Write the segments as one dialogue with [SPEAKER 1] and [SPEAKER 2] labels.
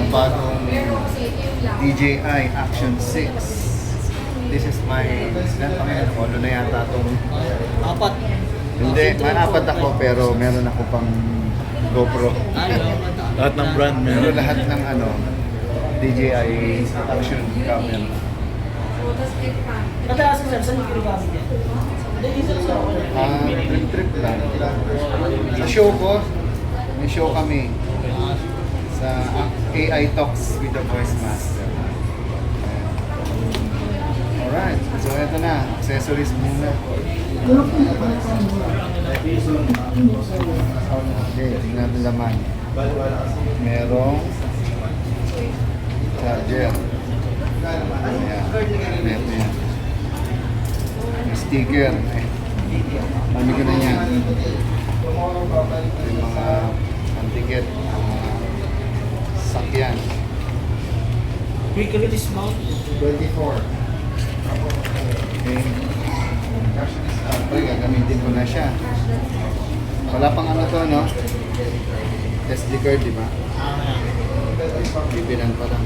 [SPEAKER 1] bagong DJI Action 6. This is my, ano na yata itong,
[SPEAKER 2] Apat.
[SPEAKER 1] hindi, may apat ako pero meron ako pang GoPro.
[SPEAKER 3] Lahat ng brand
[SPEAKER 1] Pero
[SPEAKER 3] meron.
[SPEAKER 1] lahat ng DJI Action camera.
[SPEAKER 2] Madalas sir, saan yung ginagamit yan?
[SPEAKER 1] Trip lang. Sa show ko, may show kami sa AI Talks with the Voice Master. Alright, so ito na, accessories muna. Okay, tingnan natin laman. Merong charger. Ayan, ito yan. May sticker. Kami ko na yan. Yung mga antiket, mga sakyan.
[SPEAKER 2] Quick release mount.
[SPEAKER 1] 24. Okay. Okay, gagamitin ko na siya. Wala pang ano to, no? SD card, di ba? Bibilan pa lang.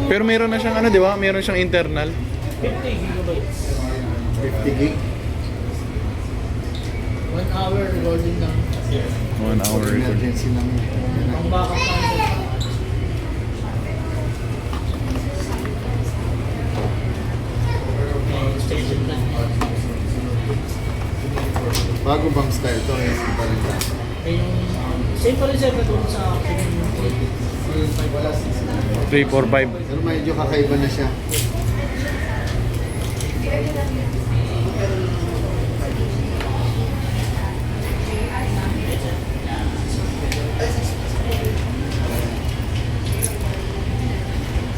[SPEAKER 3] Pero meron na siyang ano, di ba? Meron siyang internal.
[SPEAKER 2] 50 gigabytes.
[SPEAKER 1] 50 gig.
[SPEAKER 2] 1 hour recording lang.
[SPEAKER 3] 1 hour record.
[SPEAKER 1] Emergency lang yun.
[SPEAKER 2] Ang backup lang. Station na.
[SPEAKER 1] Bago bang style to? Yung iba rin lang.
[SPEAKER 2] Same pa rin sir na doon sa
[SPEAKER 3] 345.
[SPEAKER 1] Pero medyo kakaiba na siya.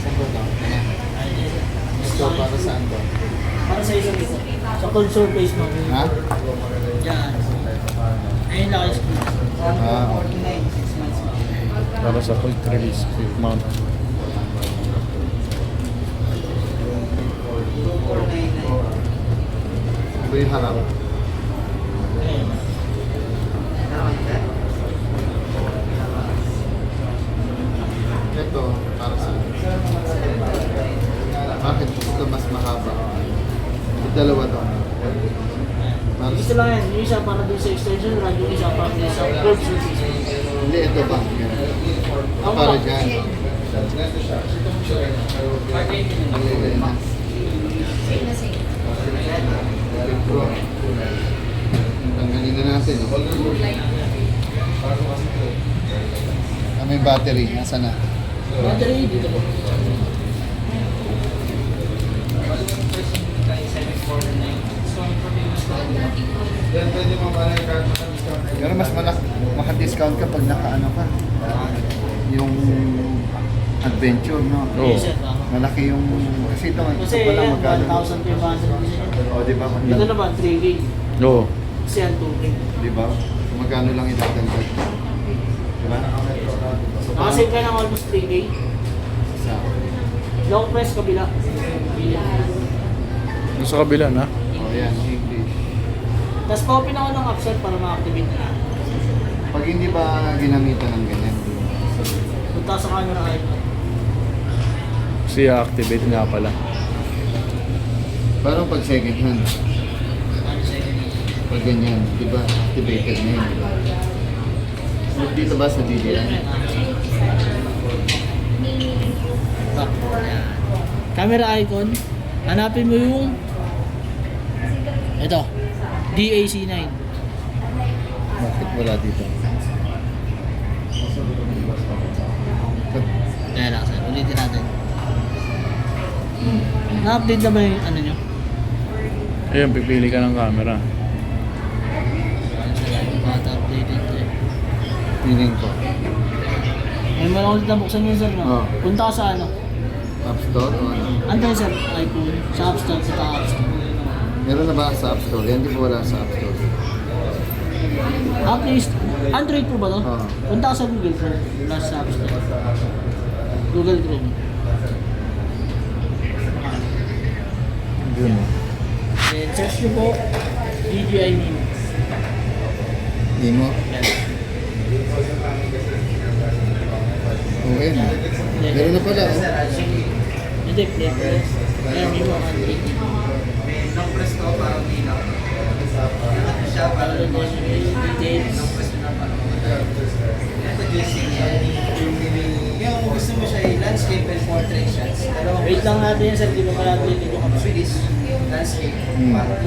[SPEAKER 1] Saan ba ito? Ito para saan to?
[SPEAKER 2] para sa isang isa. Sa console base mo.
[SPEAKER 1] Ha?
[SPEAKER 2] Yan. Ayun lang yung screen.
[SPEAKER 1] Okay.
[SPEAKER 3] Para sa quick release, quick mount.
[SPEAKER 1] Ito yung harap. Ito, para saan? Bakit ito mas mahaba? Yung dalawa to. Para
[SPEAKER 2] Gusto lang yan. Yung isa para dun sa extension rod, yung isa para dun sa curve surface.
[SPEAKER 1] Hindi, ito ba? Para dyan. Tanggalin na natin. Ano yung battery? Nasaan na?
[SPEAKER 2] Battery dito po.
[SPEAKER 1] Pero mas maka-discount ka pag naka-ano ka. Yung adventure, no?
[SPEAKER 3] Oo.
[SPEAKER 2] Yes, sir.
[SPEAKER 1] Malaki yung... Kasi ito
[SPEAKER 2] Kasi
[SPEAKER 1] pa lang
[SPEAKER 2] yan,
[SPEAKER 1] magkano.
[SPEAKER 2] 1,500.
[SPEAKER 1] O, di ba?
[SPEAKER 2] Ito naman, 3K.
[SPEAKER 3] Oo.
[SPEAKER 2] Kasi yan, 2K.
[SPEAKER 1] Di ba? Magkano lang idadagdag. Di ba?
[SPEAKER 2] Nakasave ka ng almost 3K.
[SPEAKER 1] Isa.
[SPEAKER 2] Long press kabila.
[SPEAKER 3] Yung sa kabila na.
[SPEAKER 1] O, yan. English.
[SPEAKER 2] Tapos pa-open ako ng app sir para ma-activate na.
[SPEAKER 1] Pag hindi ba ginamitan ng ganyan?
[SPEAKER 2] Punta sa camera icon.
[SPEAKER 3] Kasi activate nga pala.
[SPEAKER 1] Parang pag second hand,
[SPEAKER 2] Ano second hand?
[SPEAKER 1] pag ganyan, di ba? Activated na yun, di ba? Dito ba sa DJI?
[SPEAKER 2] Back. Yan. Camera icon. Hanapin mo yung ito. DAC9.
[SPEAKER 1] Bakit wala dito?
[SPEAKER 2] Kaya lang sir. Ulitin natin. Na-update na ba yung ano nyo?
[SPEAKER 3] Ayun, pipili ka ng camera.
[SPEAKER 2] Ano sila? Bata updated eh.
[SPEAKER 1] Feeling ko.
[SPEAKER 2] May malang ulit na buksan yun sir no?
[SPEAKER 1] Oo.
[SPEAKER 2] Punta ka sa ano?
[SPEAKER 1] App Store o ano?
[SPEAKER 2] Ano yun sir? iPhone. Sa App Store. Sa App Store.
[SPEAKER 1] Meron na ba sa App Store? Yan di ba wala sa App Store?
[SPEAKER 2] At least, Android po ba to?
[SPEAKER 1] Oo.
[SPEAKER 2] Punta ka sa Google Chrome. Wala sa App Store. Google Chrome.
[SPEAKER 3] Yun.
[SPEAKER 2] Then search nyo po DJI Mini.
[SPEAKER 1] Hindi mo?
[SPEAKER 2] Yan.
[SPEAKER 1] pa yan. Meron na pala. Oh.
[SPEAKER 2] Hindi, play ko. Ayan, may mga country.
[SPEAKER 4] Nang-press ko parang dito. Ano siya
[SPEAKER 2] Para
[SPEAKER 4] parang
[SPEAKER 2] doon yung details.
[SPEAKER 4] nang-press na parang ito juicing siya. Kaya kung gusto mo siya i-landscape and portrait shots, dalawang
[SPEAKER 2] Wait lang natin yan, sir. Di ba pala natin dito
[SPEAKER 4] mabilis. Landscape, parang